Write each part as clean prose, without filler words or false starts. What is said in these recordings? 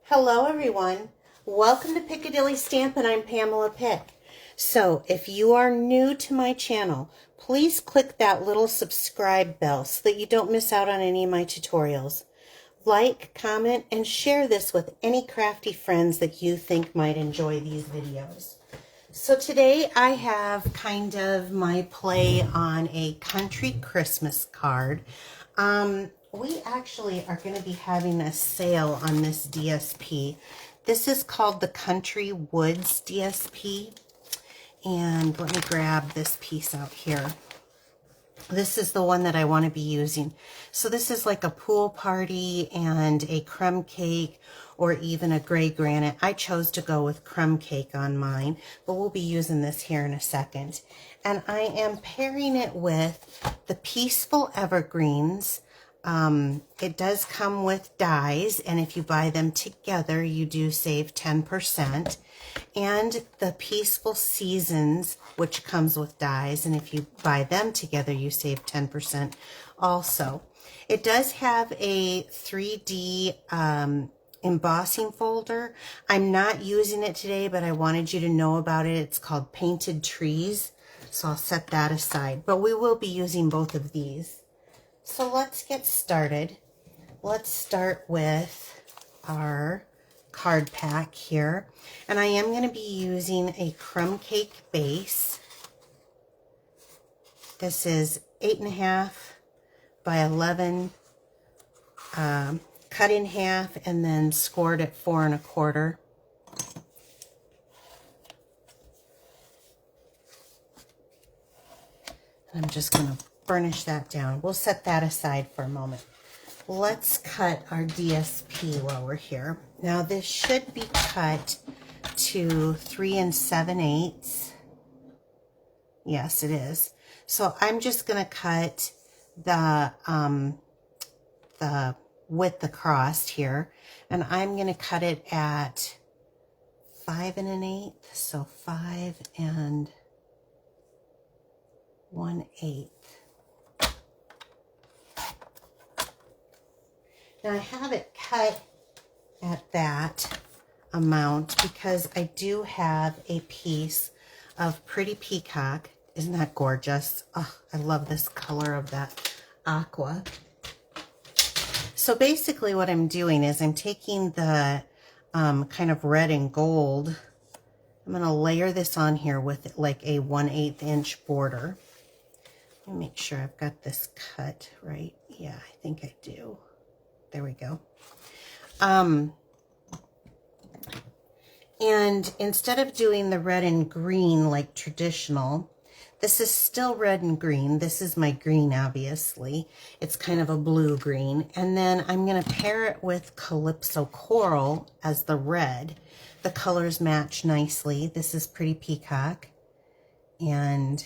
Hello everyone, welcome to Piccadilly Stampin'. I'm Pamela Pick. So if you are new to my channel, please click that little subscribe bell so that you don't miss out on any of my tutorials. Like, comment, and share this with any crafty friends that you think might enjoy these videos. So today I have kind of my play on a country Christmas card. We actually are going to be having a sale on this DSP. This is called the Country Woods DSP. And let me grab this piece out here. This is the one that I want to be using. So this is like a pool party and a crumb cake or even a gray granite. I chose to go with crumb cake on mine, but we'll be using this here in a second. And I am pairing it with the Peaceful Evergreens. It does come with dies, and if you buy them together, you do save 10%. And the Peaceful Seasons, which comes with dies, and if you buy them together, you save 10% also. It does have a 3D embossing folder. I'm not using it today, but I wanted you to know about it. It's called Painted Trees, so I'll set that aside. But we will be using both of these. So let's get started. Let's start with our card pack here. And I am going to be using a crumb cake base. This is 8.5 by 11, cut in half and then scored at 4 1/4. I'm just going to burnish that down. We'll set that aside for a moment. Let's cut our DSP while we're here. Now this should be cut to 3 7/8. Yes, it is. So I'm just going to cut the width across here, and I'm going to cut it at 5 1/8. So 5 1/8. Now I have it cut at that amount because I do have a piece of Pretty Peacock. Isn't that gorgeous? Oh, I love this color of that aqua. So basically what I'm doing is I'm taking the kind of red and gold. I'm going to layer this on here with like a 1/8 inch border. Let me make sure I've got this cut right. Yeah, I think I do. There we go. And instead of doing the red and green like traditional, this is still red and green. This is my green, obviously. It's kind of a blue green. And then I'm going to pair it with Calypso Coral as the red. The colors match nicely. This is Pretty Peacock. And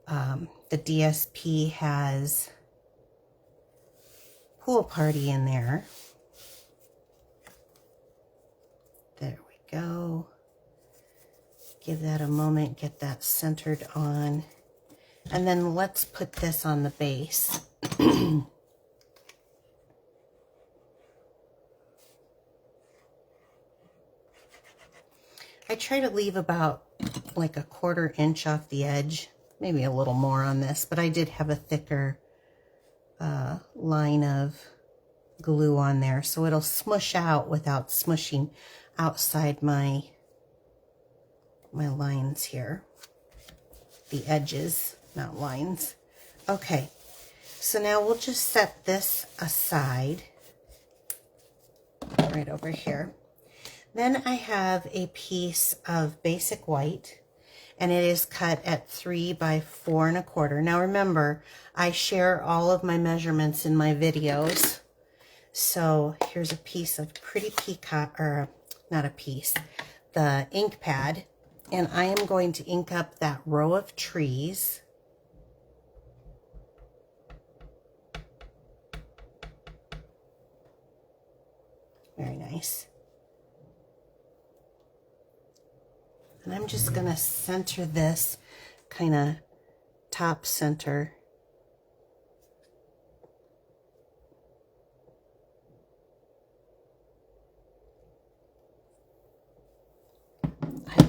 the DSP has Pool Party in there. There we go. Give that a moment, get that centered on. And then let's put this on the base. I try to leave about like a 1/4 inch off the edge, maybe a little more on this, but I did have a thicker line of glue on there, so it'll smush out without smushing outside my lines here. The edges, not lines. Okay, so now we'll just set this aside right over here. Then I have a piece of basic white, and it is cut at 3 by 4 1/4. Now remember, I share all of my measurements in my videos. So here's a piece of Pretty Peacock, or not a piece, the ink pad. And I am going to ink up that row of trees. Very nice. And I'm just going to center this kind of top center.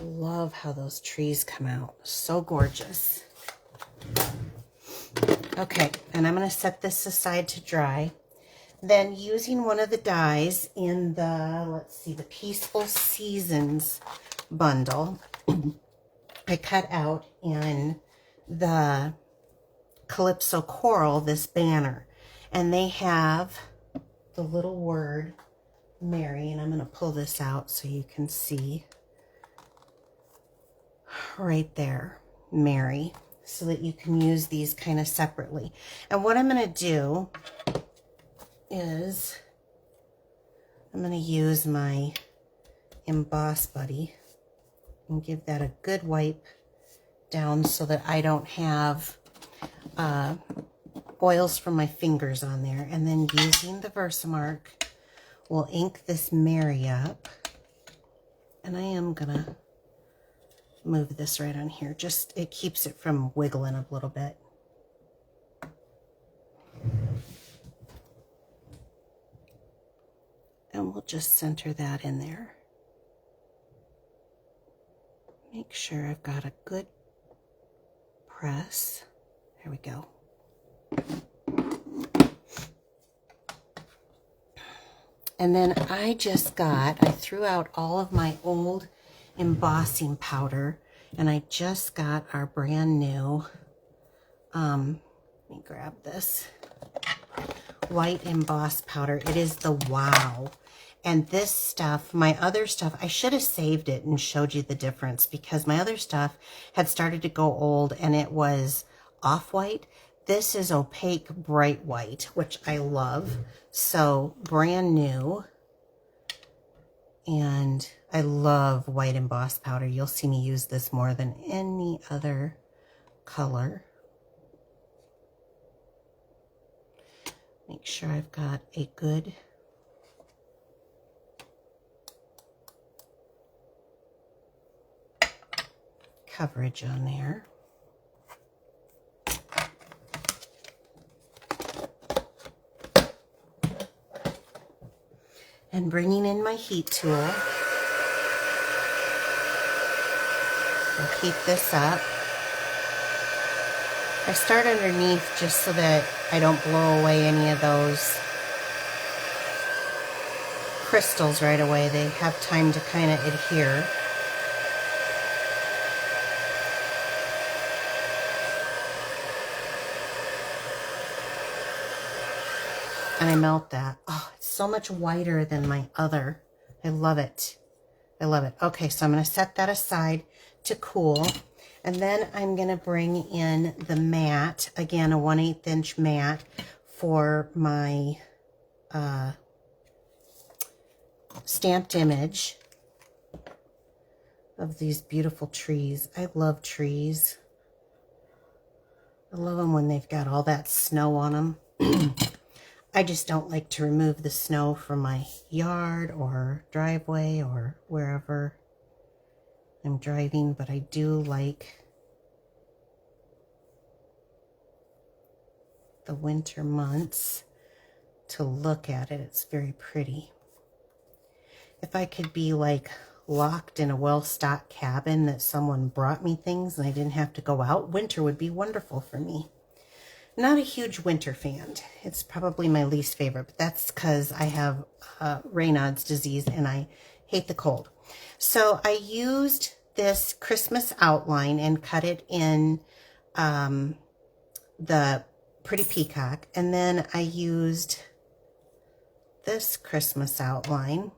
love how those trees come out. So gorgeous. Okay, and I'm going to set this aside to dry. Then using one of the dies in the, let's see, the Peaceful Seasons bundle, I cut out in the Calypso Coral this banner. And they have the little word Mary, and I'm going to pull this out so you can see right there, Mary, so that you can use these kind of separately. And what I'm going to do is I'm going to use my Emboss Buddy and give that a good wipe down so that I don't have oils from my fingers on there. And then using the Versamark, we'll ink this Mary up. And I am going to move this right on here. Just, it keeps it from wiggling a little bit. And we'll just center that in there. Make sure I've got a good press. There we go. And then I threw out all of my old embossing powder, and I just got our brand new, let me grab this, white emboss powder. It is the Wow. And this stuff, my other stuff, I should have saved it and showed you the difference, because my other stuff had started to go old and it was off-white. This is opaque, bright white, which I love. So brand new. And I love white emboss powder. You'll see me use this more than any other color. Make sure I've got a good coverage on there. And bringing in my heat tool, I'll heat this up. I start underneath just so that I don't blow away any of those crystals right away. They have time to kind of adhere. And I melt that. Oh, it's so much whiter than my other. I love it. I love it. Okay, so I'm going to set that aside to cool. And then I'm going to bring in the mat. Again, a 1/8 inch mat for my stamped image of these beautiful trees. I love trees. I love them when they've got all that snow on them. I just don't like to remove the snow from my yard or driveway or wherever I'm driving, but I do like the winter months to look at it. It's very pretty. If I could be like locked in a well-stocked cabin that someone brought me things and I didn't have to go out, winter would be wonderful for me. Not a huge winter fan. It's probably my least favorite, but that's because I have Raynaud's disease and I hate the cold. So I used this Christmas outline and cut it in the Pretty Peacock. And then I used this Christmas outline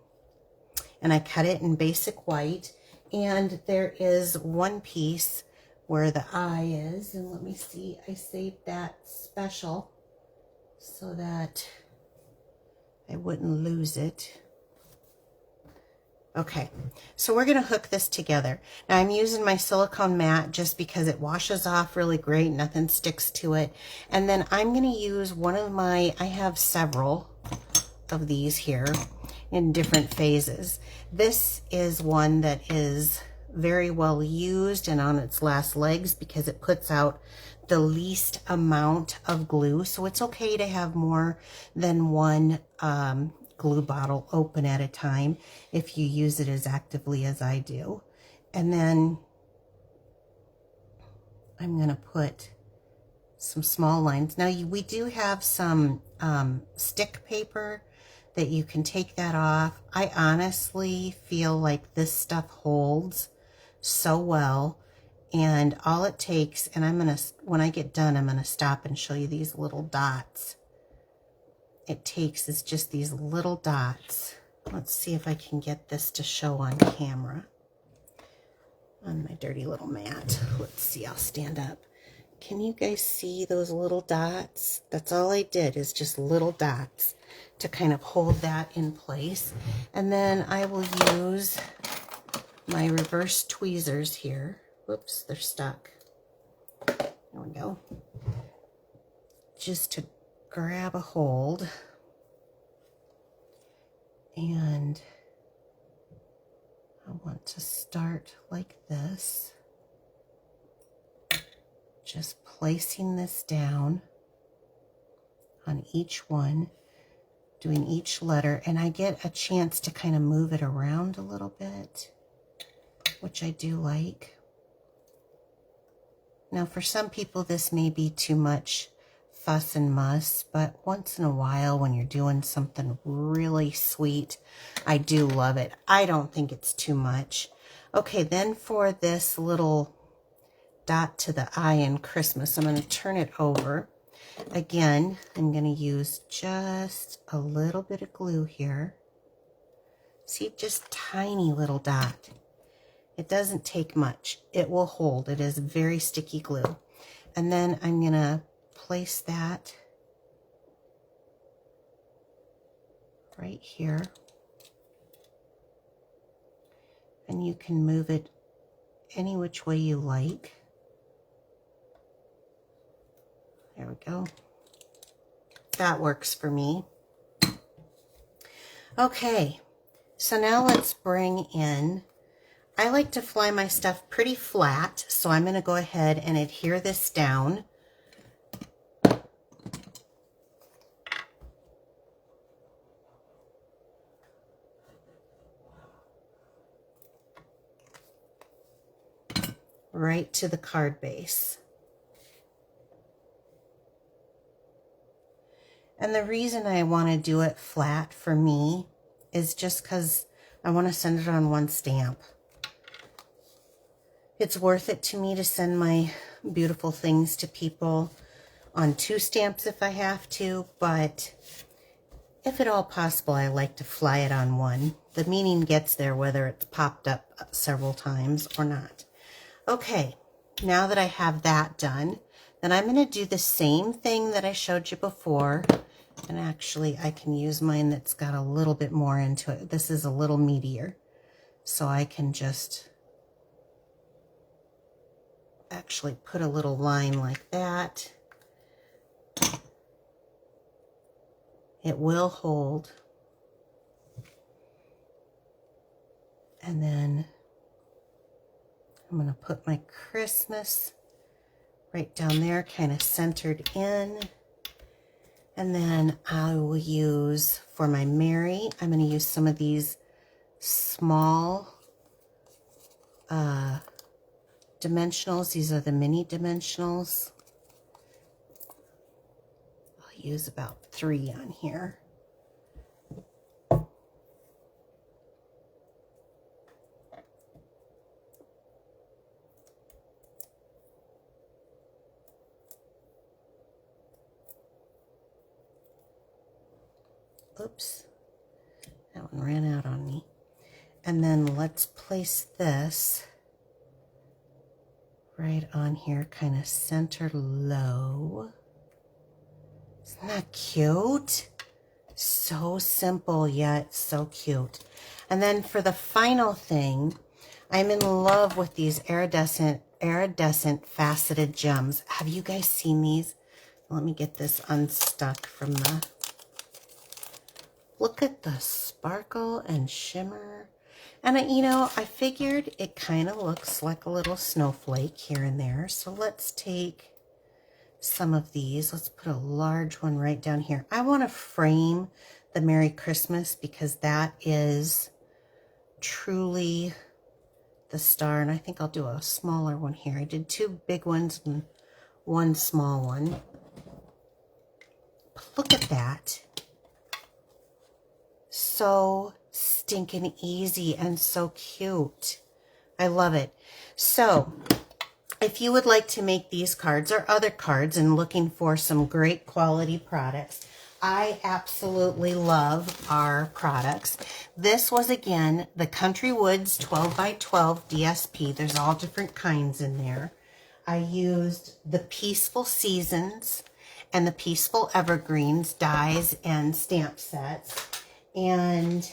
and I cut it in basic white. And there is one piece where the eye is, and let me see, I saved that special so that I wouldn't lose it. Okay, so we're gonna hook this together. Now I'm using my silicone mat just because it washes off really great, nothing sticks to it. And then I'm gonna use one of my, I have several of these here in different phases. This is one that is very well used and on its last legs because it puts out the least amount of glue. So it's okay to have more than one glue bottle open at a time if you use it as actively as I do. And then I'm going to put some small lines. Now we do have some stick paper that you can take that off. I honestly feel like this stuff holds so well, and all it takes, and I'm gonna, when I get done, I'm gonna stop and show you these little dots. It takes is just these little dots. Let's see if I can get this to show on camera on my dirty little mat. Let's see, I'll stand up. Can you guys see those little dots? That's all I did, is just little dots to kind of hold that in place. And then I will use my reverse tweezers here. Whoops, they're stuck. There we go. Just to grab a hold. And I want to start like this. Just placing this down on each one, doing each letter, and I get a chance to kind of move it around a little bit, which I do like. Now, for some people, this may be too much fuss and muss, but once in a while, when you're doing something really sweet, I do love it. I don't think it's too much. Okay, then for this little dot to the eye in Christmas, I'm going to turn it over. Again, I'm going to use just a little bit of glue here. See, just tiny little dot. It doesn't take much. It will hold. It is very sticky glue. And then I'm going to place that right here. And you can move it any which way you like. There we go. That works for me. Okay, so now let's bring in, I like to fly my stuff pretty flat, so I'm going to go ahead and adhere this down. Right to the card base. And the reason I want to do it flat for me is just because I want to send it on one stamp. It's worth it to me to send my beautiful things to people on 2 stamps if I have to, but if at all possible, I like to fly it on one. The meaning gets there whether it's popped up several times or not. Okay, now that I have that done, then I'm going to do the same thing that I showed you before. And actually, I can use mine that's got a little bit more into it. This is a little meatier. So I can just actually put a little line like that. It will hold. And then I'm going to put my Christmas right down there, kind of centered in. And then I will use, for my Mary, I'm going to use some of these small dimensionals. These are the mini dimensionals. I'll use about 3 on here. Oops, that one ran out on me. And then let's place this right on here, kind of center low. Isn't that cute? So simple yet so cute. And then for the final thing, I'm in love with these iridescent faceted gems. Have you guys seen these? Let me get this unstuck from the... Look at the sparkle and shimmer. And I figured it kind of looks like a little snowflake here and there. So let's take some of these. Let's put a large one right down here. I want to frame the Merry Christmas because that is truly the star, and I think I'll do a smaller one here. I did 2 big ones and 1 small one. But look at that. So stinking easy and so cute. I love it. So if you would like to make these cards or other cards and looking for some great quality products, I absolutely love our products. This was, again, the Country Woods 12 by 12 DSP. There's all different kinds in there. I used the Peaceful Seasons and the Peaceful Evergreens dies and stamp sets. And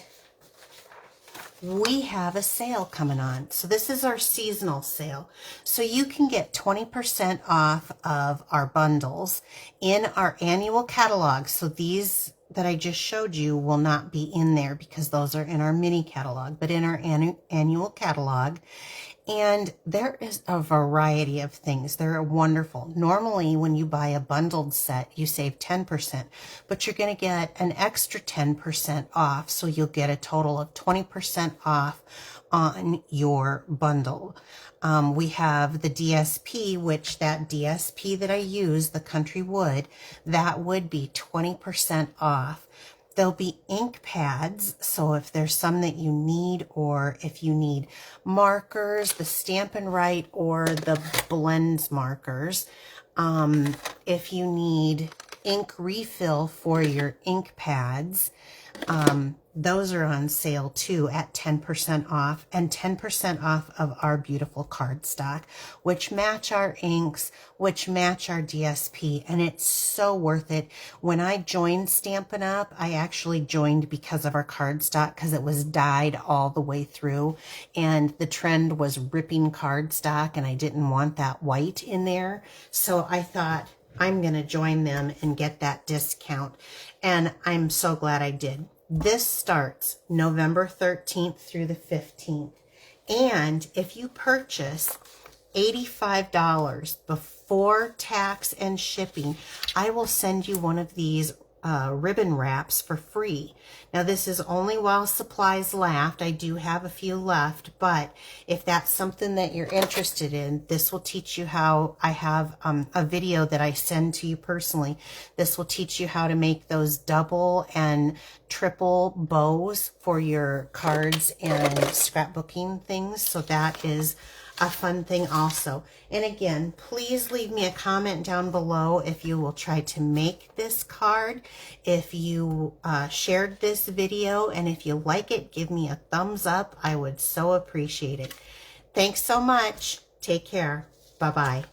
we have a sale coming on. So this is our seasonal sale. So you can get 20% off of our bundles in our annual catalog. So these that I just showed you will not be in there because those are in our mini catalog, but in our annual catalog. And there is a variety of things. They're wonderful. Normally, when you buy a bundled set, you save 10%, but you're going to get an extra 10% off. So you'll get a total of 20% off on your bundle. We have the DSP, which that DSP that I use, the Country Wood, that would be 20% off. There'll be ink pads, so if there's some that you need, or if you need markers, the Stampin' Right or the blends markers. If you need ink refill for your ink pads, those are on sale too at 10% off, and 10% off of our beautiful cardstock, which match our inks, which match our DSP, and it's so worth it. When I joined Stampin' Up, I actually joined because of our cardstock, because it was dyed all the way through, and the trend was ripping cardstock, and I didn't want that white in there, so I thought, I'm going to join them and get that discount, and I'm so glad I did. This starts November 13th through the 15th. And if you purchase $85 before tax and shipping, I will send you one of these ribbon wraps for free. Now, this is only while supplies last. I do have a few left, but if that's something that you're interested in, this will teach you how. I have a video that I send to you personally. This will teach you how to make those double and triple bows for your cards and scrapbooking things. So that is a fun thing also. And again, please leave me a comment down below if you will try to make this card, if you shared this video, and if you like it, give me a thumbs up. I would so appreciate it. Thanks so much. Take care. Bye-bye.